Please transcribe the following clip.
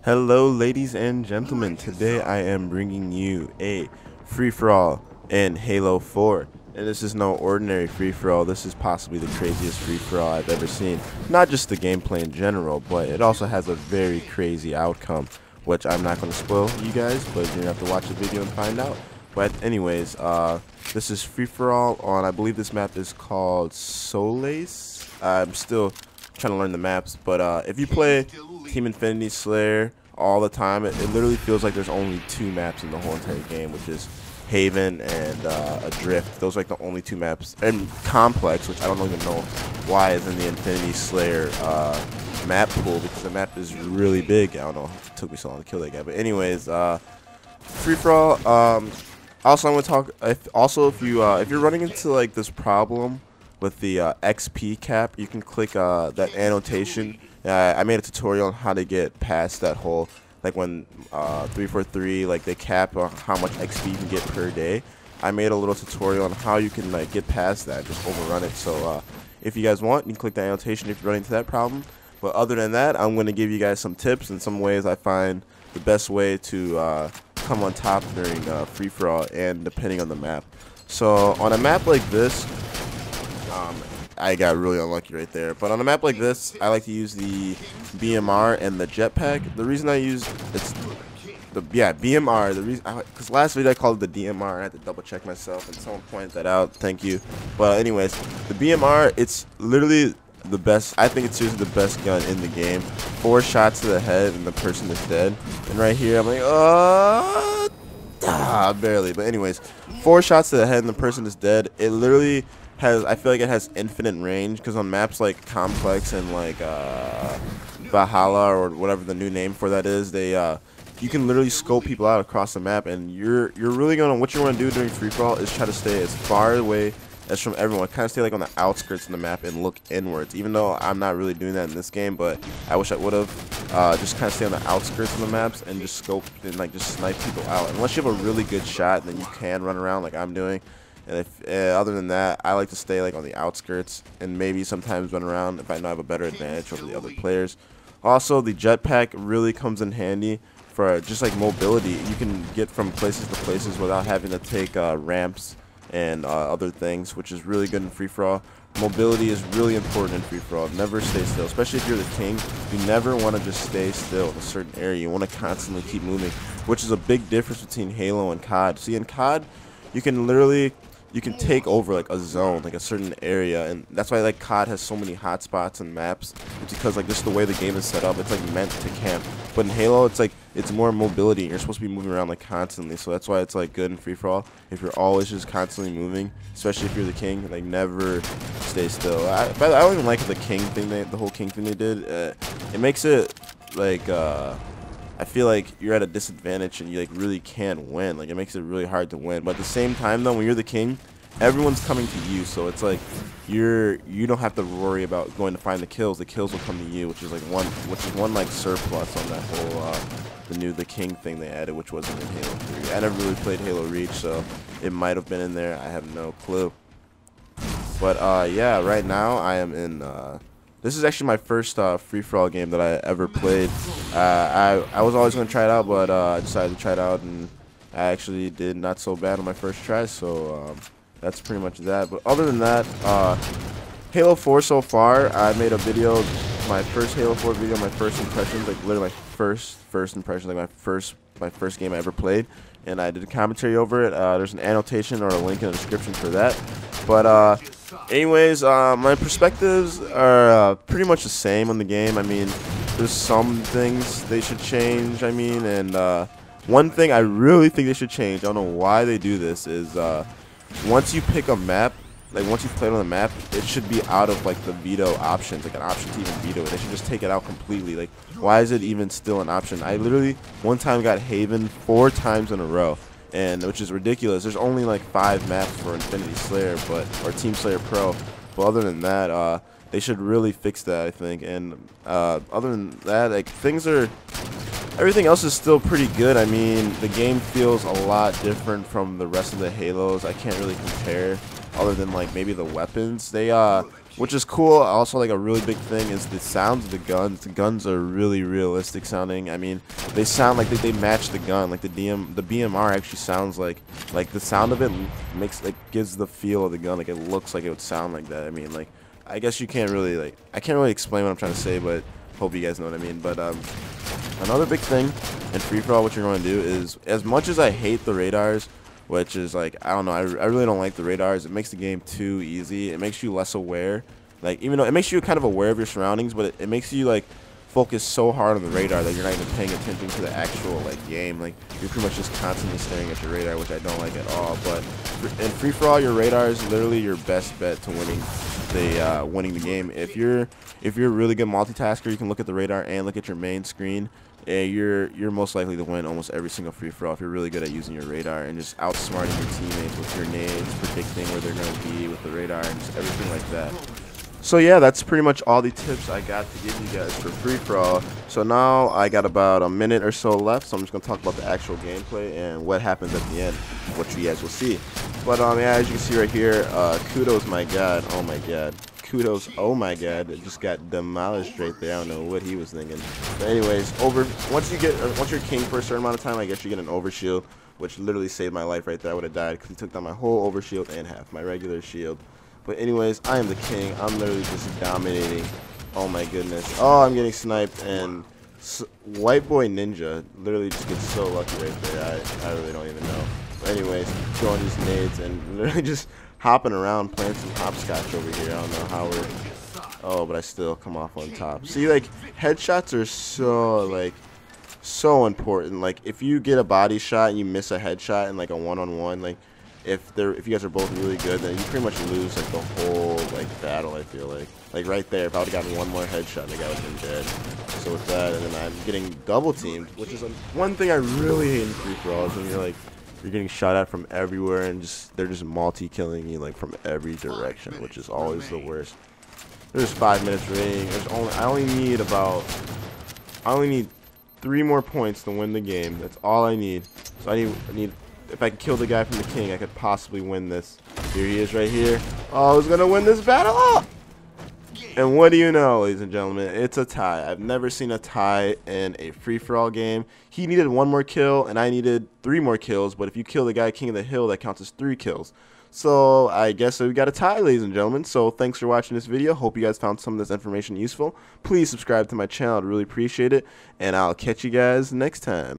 Hello, ladies and gentlemen. Today I am bringing you a free-for-all in Halo 4. And this is no ordinary free-for-all. This is possibly the craziest free-for-all I've ever seen. Not just the gameplay in general, but it also has a very crazy outcome, which I'm not going to spoil you guys, but you're going to have to watch the video and find out. But anyways, this is free-for-all on, I believe this map is called Solace. I'm still trying to learn the maps, but if you play Team Infinity Slayer all the time, it literally feels like there's only two maps in the whole entire game, which is Haven and Adrift. Those are like the only two maps, and Complex, which I don't even know why is in the Infinity Slayer map pool, because the map is really big. I don't know, it took me so long to kill that guy, but anyways, free for all. Also, I'm gonna talk. If you're running into like this problem with the XP cap, you can click that annotation. I made a tutorial on how to get past that whole, like when 343, like they cap on how much XP you can get per day. I made a little tutorial on how you can like get past that, just overrun it. So if you guys want, you can click the annotation if you're running into that problem. But other than that, I'm going to give you guys some tips and some ways I find the best way to come on top during free-for-all and depending on the map. So on a map like this, I got really unlucky right there. But on a map like this, I like to use the BMR and the jetpack. The reason I use BMR. The reason, because last video I called it the DMR, and I had to double check myself, and someone pointed that out. Thank you. But anyways, the BMR, it's literally the best. I think it's seriously the best gun in the game. 4 shots to the head and the person is dead. And right here, I'm like, barely. But anyways, 4 shots to the head and the person is dead. It literally has, I feel like it has infinite range, because on maps like Complex and like Valhalla or whatever the new name for that is, they you can literally scope people out across the map, and you're really gonna, what you want to do during free for all is try to stay as far away as from everyone. Kind of stay like on the outskirts of the map and look inwards, even though I'm not really doing that in this game, but I wish I would have. Just kind of stay on the outskirts of the maps and just scope and like just snipe people out. Unless you have a really good shot, then you can run around like I'm doing. And if other than that, I like to stay like on the outskirts and maybe sometimes run around if I know I have a better advantage over the other players. Also, the jetpack really comes in handy for just like mobility. You can get from places to places without having to take ramps and other things, which is really good in free-for-all. Mobility is really important in free-for-all. Never stay still, especially if you're the king. You never want to just stay still in a certain area. You want to constantly keep moving, which is a big difference between Halo and COD. See, in COD, you can take over like a zone, like a certain area, and that's why like COD has so many hotspots and maps. It's because like just the way the game is set up, it's like meant to camp. But in Halo, it's like it's more mobility. You're supposed to be moving around like constantly, so that's why it's like good in free for all. If you're always just constantly moving, especially if you're the king, like never stay still. I don't even like the king thing, the whole king thing they did. It makes it like I feel like you're at a disadvantage and you like really can't win. Like it makes it really hard to win. But at the same time though, when you're the king, everyone's coming to you, so it's like you don't have to worry about going to find the kills. The kills will come to you, which is one like surplus on that whole the king thing they added, which wasn't in Halo 3. I never really played Halo Reach, so it might have been in there. I have no clue. But yeah, right now I am in this is actually my first free-for-all game that I ever played. I was always going to try it out, but I decided to try it out, and I actually did not so bad on my first try, so that's pretty much that. But other than that, Halo 4 so far, I made a video, my first Halo 4 video, my first impressions, like literally my first impressions, like my first game I ever played, and I did a commentary over it. There's an annotation or a link in the description for that. But anyways, my perspectives are pretty much the same on the game. I mean, there's some things they should change, I mean, and one thing I really think they should change, I don't know why they do this, is once you pick a map, like once you've played on the map, it should be out of like the veto options, like an option to even veto it. They should just take it out completely. Like, why is it even still an option? I literally one time got Haven 4 times in a row, and which is ridiculous. There's only like 5 maps for Infinity Slayer, or Team Slayer Pro. But other than that, they should really fix that, I think. And other than that, like everything else is still pretty good. I mean, the game feels a lot different from the rest of the Halos. I can't really compare, other than like maybe the weapons. They which is cool. Also, like a really big thing is the sounds of the guns. The guns are really realistic sounding. I mean, they sound like they match the gun. Like the BMR actually sounds like the sound of it gives the feel of the gun. Like it looks like it would sound like that. I mean, like I guess you can't really I can't really explain what I'm trying to say, but hope you guys know what I mean. But another big thing in free for all, what you're going to do is, as much as I hate the radars, which is like, I don't know, I really don't like the radars. It makes the game too easy. It makes you less aware. Like, even though it makes you kind of aware of your surroundings, but it makes you like focus so hard on the radar that you're not even paying attention to the actual like game. Like, you're pretty much just constantly staring at your radar, which I don't like at all. But in free for all, your radar is literally your best bet to winning the game. If you're a really good multitasker, you can look at the radar and look at your main screen. You're most likely to win almost every single free for all if you're really good at using your radar and just outsmarting your teammates with your nades, predicting where they're going to be with the radar, and just everything like that. So yeah, that's pretty much all the tips I got to give you guys for free for all. So now I got about a minute or so left, so I'm just gonna talk about the actual gameplay and what happens at the end, which you guys will see. But yeah, as you can see right here, Kudos, my god, oh my god. Kudos, oh my god, it just got demolished right there. I don't know what he was thinking. But anyways, once you're king for a certain amount of time, I guess you get an overshield, which literally saved my life right there. I would have died because he took down my whole overshield and half my regular shield. But anyways, I am the king. I'm literally just dominating. Oh my goodness. Oh, I'm getting sniped, and White Boy Ninja literally just gets so lucky right there. I really don't even know. But anyways, throwing these nades and literally just hopping around, playing some hopscotch over here. I don't know how we're... Oh, but I still come off on top. See, like, headshots are so important. Like, if you get a body shot and you miss a headshot in like a one-on-one, like, if you guys are both really good, then you pretty much lose like the whole like battle. I feel like right there, if I would have gotten one more headshot, the guy would have been dead. So with that, and then I'm getting double teamed, which is one thing I really hate in free for all, is when you're getting shot at from everywhere and they're just multi-killing you like from every direction, which is always the worst. There's 5 minutes remaining. I only need 3 more points to win the game. That's all I need. So I need. If I can kill the guy from the king, I could possibly win this. Here he is right here. Oh, who's gonna win this battle? Oh! And what do you know, ladies and gentlemen? It's a tie. I've never seen a tie in a free-for-all game. He needed 1 more kill, and I needed 3 more kills. But if you kill the guy king of the hill, that counts as 3 kills. So I guess we got a tie, ladies and gentlemen. So thanks for watching this video. Hope you guys found some of this information useful. Please subscribe to my channel. I'd really appreciate it. And I'll catch you guys next time.